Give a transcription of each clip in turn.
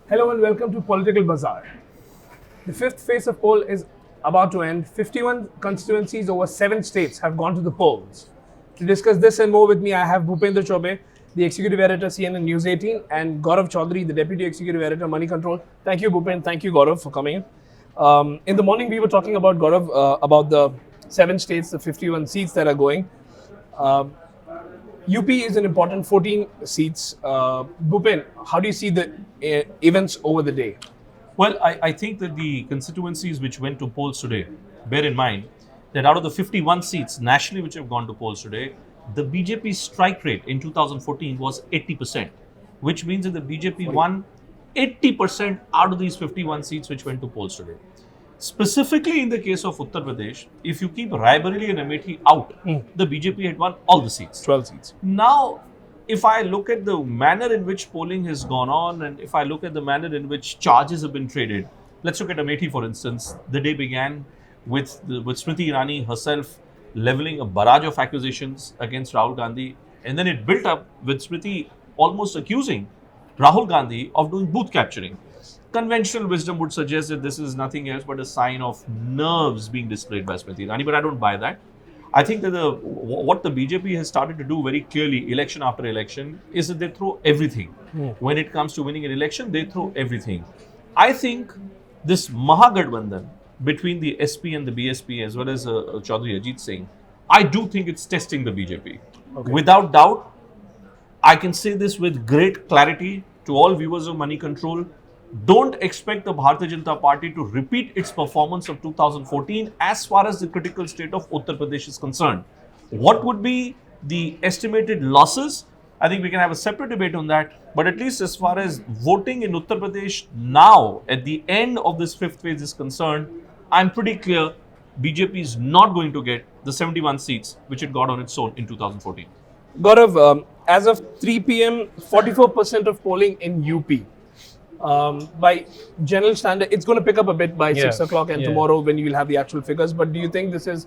Hello and welcome to Political Bazaar. The fifth phase of poll is about to end. 51 constituencies over 7 states have gone to the polls. To discuss this and more with me, I have Bhupendra Chaubey, the Executive Editor, CNN News 18, and Gaurav Choudhary, the Deputy Executive Editor, Moneycontrol. Thank you, Bhupendra. Thank you, Gaurav, for coming in. In the morning, we were talking about, Gaurav, about the 7 states, the 51 seats that are going. UP is an important 14 seats. Bhupen, how do you see the events over the day? Well, I think that the constituencies which went to polls today, bear in mind that out of the 51 seats nationally which have gone to polls today, the BJP strike rate in 2014 was 80%, which means that the BJP won 80% out of these 51 seats which went to polls today. Specifically in the case of Uttar Pradesh, if you keep Raebareli and Amethi out, the BJP had won all the seats. 12 seats. Now, if I look at the manner in which polling has gone on and if I look at the manner in which charges have been traded, let's look at Amethi for instance. The day began with Smriti Irani herself levelling a barrage of accusations against Rahul Gandhi, and then it built up with Smriti almost accusing Rahul Gandhi of doing booth capturing. Conventional wisdom would suggest that this is nothing else but a sign of nerves being displayed by Smriti Irani, but I don't buy that. I think that what the BJP has started to do very clearly, election after election, is that they throw everything. When it comes to winning an election, they throw everything. I think this Mahagathbandhan between the SP and the BSP, as well as Chaudhary Ajit Singh, I do think it's testing the BJP. Okay. Without doubt, I can say this with great clarity to all viewers of Money Control. Don't expect the Bharatiya Janata Party to repeat its performance of 2014 as far as the critical state of Uttar Pradesh is concerned. What would be the estimated losses? I think we can have a separate debate on that. But at least as far as voting in Uttar Pradesh now, at the end of this fifth phase is concerned, I'm pretty clear BJP is not going to get the 71 seats which it got on its own in 2014. Gaurav, as of 3 p.m., 44% of polling in UP. By general standard, it's going to pick up a bit by 6 o'clock and tomorrow when you will have the actual figures. But do you think this is,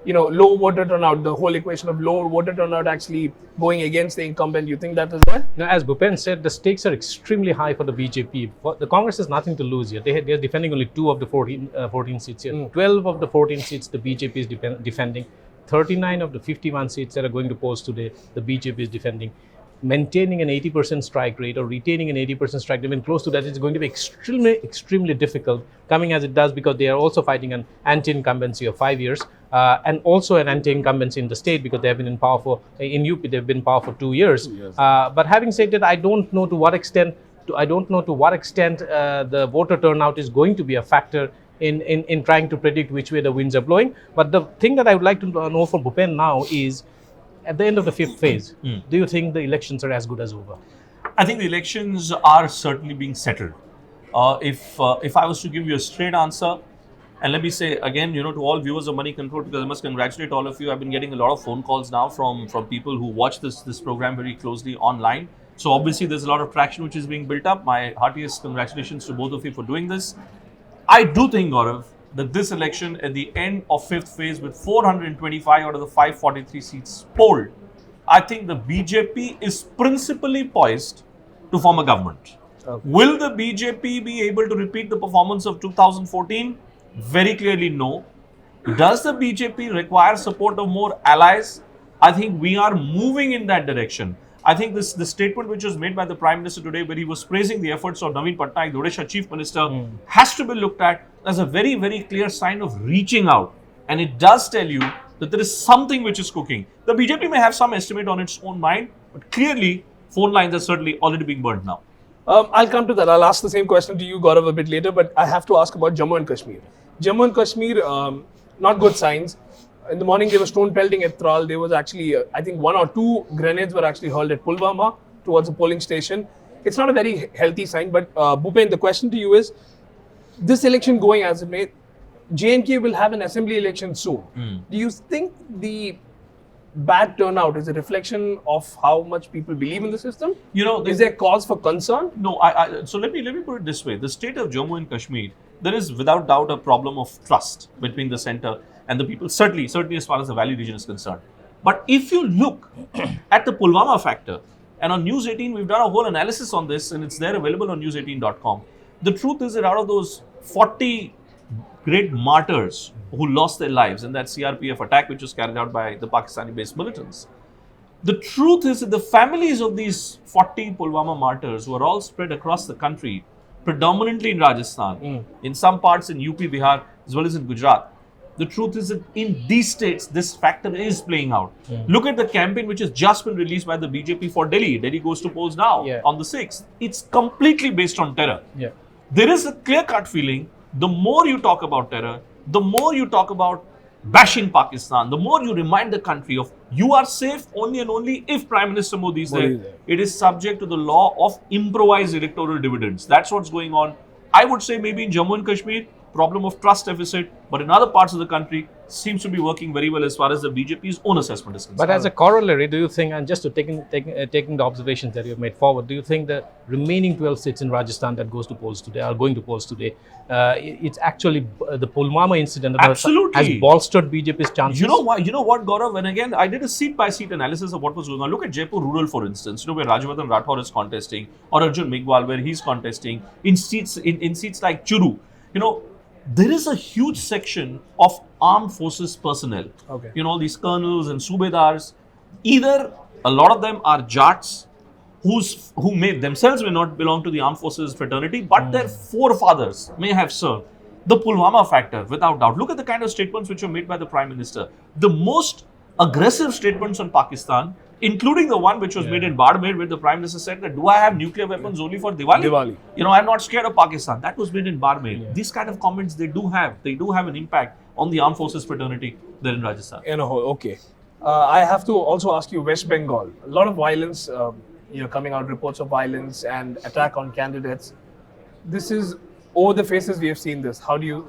low voter turnout, the whole equation of low voter turnout actually going against the incumbent? Do you think that is there? Now, as Bhupen said, the stakes are extremely high for the BJP. The Congress has nothing to lose here. They are defending only 2 of the 14 seats here. 12 of the 14 seats the BJP is defending. 39 of the 51 seats that are going to polls today, the BJP is defending. Maintaining an 80% strike rate or retaining an 80% strike rate, even close to that, is going to be extremely difficult, coming as it does because they are also fighting an anti-incumbency of 5 years and also an anti-incumbency in the state because they have been in power for, in UP, they've been in power for 2 years. But having said that, I don't know to what extent the voter turnout is going to be a factor in trying to predict which way the winds are blowing. But the thing that I would like to know from Bhupen now is, at the end of the fifth phase, do you think the elections are as good as over? I think the elections are certainly being settled. If I was to give you a straight answer, and let me say again, to all viewers of Money Control, because I must congratulate all of you. I've been getting a lot of phone calls now from people who watch this program very closely online. So obviously there's a lot of traction which is being built up. My heartiest congratulations to both of you for doing this. I do think, Gaurav, that this election at the end of fifth phase with 425 out of the 543 seats polled, I think the BJP is principally poised to form a government. Okay. Will the BJP be able to repeat the performance of 2014? Very clearly no. Does the BJP require support of more allies? I think we are moving in that direction. I think the statement which was made by the Prime Minister today, where he was praising the efforts of Naveen Patnaik, the Odisha Chief Minister, has to be looked at as a very, very clear sign of reaching out. And it does tell you that there is something which is cooking. The BJP may have some estimate on its own mind, but clearly phone lines are certainly already being burnt now. I'll come to that. I'll ask the same question to you, Gaurav, a bit later, but I have to ask about Jammu and Kashmir. Jammu and Kashmir, not good signs. In the morning, they were stone pelting at Tral. There was actually, I think, 1 or 2 grenades were actually hurled at Pulwama towards the polling station. It's not a very healthy sign, but Bhupen, the question to you is, this election going as it may, J&K will have an assembly election soon. Do you think the bad turnout is a reflection of how much people believe in the system? Is there cause for concern? No, so let me put it this way. The state of Jammu and Kashmir, there is without doubt a problem of trust between the centre and the people, certainly as far as the Valley region is concerned. But if you look at the Pulwama factor, And on News 18, we've done a whole analysis on this, and it's there available on news18.com. The truth is that out of those 40 great martyrs who lost their lives in that CRPF attack, which was carried out by the Pakistani-based militants, the truth is that the families of these 40 Pulwama martyrs who are all spread across the country, predominantly in Rajasthan, in some parts in UP, Bihar, as well as in Gujarat, the truth is that in these states, this factor is playing out. Look at the campaign which has just been released by the BJP for Delhi. Delhi goes to polls now on the 6th. It's completely based on terror. There is a clear-cut feeling, the more you talk about terror, the more you talk about bashing Pakistan, the more you remind the country of you are safe only and only if Prime Minister Modi is there. It is subject to the law of improvised electoral dividends. That's what's going on. I would say maybe in Jammu and Kashmir, problem of trust deficit, but in other parts of the country seems to be working very well as far as the BJP's own assessment is concerned. But as a corollary, do you think, and just to taking the observations that you've made forward, do you think the remaining 12 seats in Rajasthan that goes to polls today, are going to polls today, it's actually the Pulwama incident that has bolstered BJP's chances? You know what, Gaurav? And again, I did a seat-by-seat analysis of what was going on. Look at Jaipur Rural, for instance, where Rajavardhan Rathore is contesting, or Arjun Megwal, where he's contesting, in seats like Churu. There is a huge section of armed forces personnel. These colonels and subedars. Either a lot of them are Jats who may not belong to the armed forces fraternity, but their forefathers may have served. The Pulwama factor, without doubt. Look at the kind of statements which were made by the Prime Minister. The most aggressive statements on Pakistan, including the one which was made in Barmer, where the Prime Minister said that, do I have nuclear weapons only for Diwali? I'm not scared of Pakistan. That was made in Barmer. These kind of comments, they do have an impact on the armed forces fraternity there in Rajasthan. Okay. I have to also ask you, West Bengal, a lot of violence, coming out, reports of violence and attack on candidates. This is, over the faces we have seen this. How do you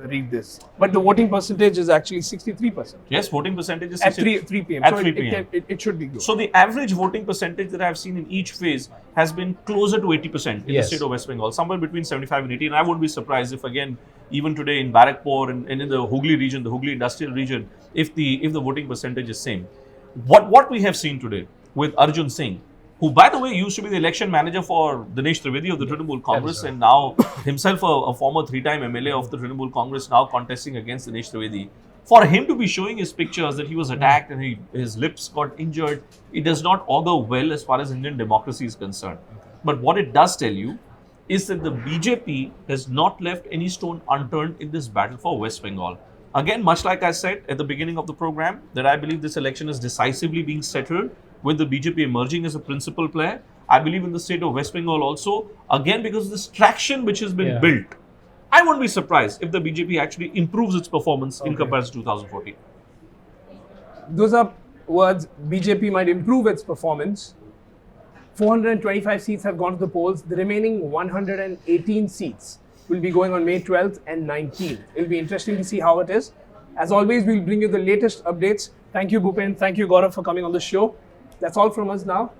read this? But the voting percentage is actually 63%. Yes, voting percentage is 63%. At 3 p.m. At 3 p.m. It should be good. So the average voting percentage that I have seen in each phase has been closer to 80% in the state of West Bengal, somewhere between 75 and 80. And I wouldn't be surprised if, again, even today in Barakpur and in the Hooghly region, the Hooghly industrial region, if the voting percentage is same. What we have seen today with Arjun Singh, who, by the way, used to be the election manager for Dinesh Trivedi of the Trinamool Congress, and now himself a former 3-time MLA of the Trinamool Congress, now contesting against Dinesh Trivedi. For him to be showing his pictures that he was attacked and his lips got injured, it does not augur well as far as Indian democracy is concerned. But what it does tell you is that the BJP has not left any stone unturned in this battle for West Bengal. Again, much like I said at the beginning of the program, that I believe this election is decisively being settled with the BJP emerging as a principal player. I believe in the state of West Bengal also, again because of this traction which has been built. I won't be surprised if the BJP actually improves its performance in comparison to 2014. Those are words. BJP might improve its performance. 425 seats have gone to the polls. The remaining 118 seats will be going on May 12th and 19th. It'll be interesting to see how it is. As always, we'll bring you the latest updates. Thank you, Bhupendra. Thank you, Gaurav, for coming on the show. That's all from us now.